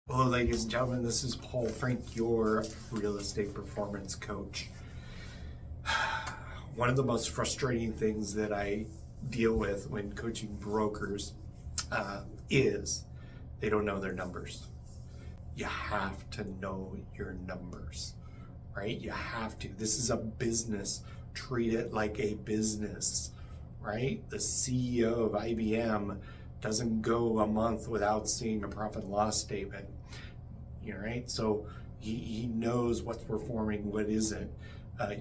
Hello, ladies and gentlemen. This is Paul Frink, your real estate performance coach. One of the most frustrating things that I deal with when coaching brokers is they don't know their numbers. You have to know your numbers, right? You have to. This is a business. Treat it like a business, right? The CEO of IBM doesn't go a month without seeing a profit and loss statement. Right? So he knows what's performing, what isn't.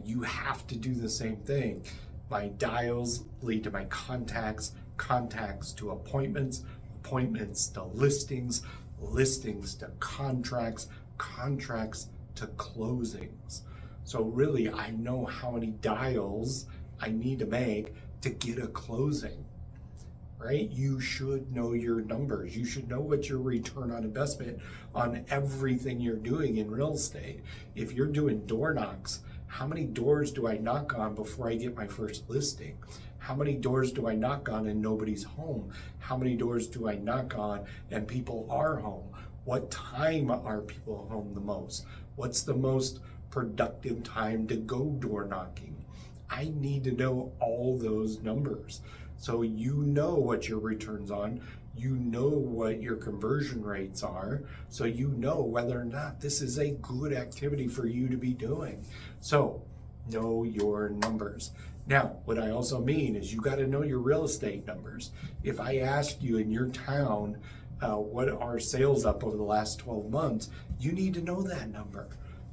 You have to do the same thing. My dials lead to my contacts, contacts to appointments, appointments to listings, listings to contracts, contracts to closings. So really, I know how many dials I need to make to get a closing. Right? You should know your numbers. You should know what your return on investment on everything you're doing in real estate. If you're doing door knocks, how many doors do I knock on before I get my first listing? How many doors do I knock on and nobody's home? How many doors do I knock on and people are home? What time are people home the most? What's the most productive time to go door knocking? I need to know all those numbers. So you know what your returns on, you know what your conversion rates are, so you know whether or not this is a good activity for you to be doing. So know your numbers. Now, what I also mean is you got to know your real estate numbers. If I asked you in your town, what are sales up over the last 12 months, you need to know that number.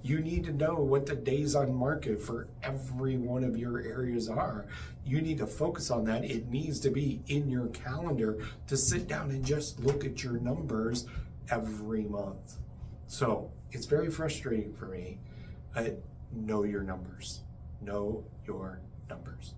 You need to know what the days on market for every one of your areas are. You need to focus on that. It needs to be in your calendar to sit down and just look at your numbers every month. So it's very frustrating for me. Know your numbers. Know your numbers.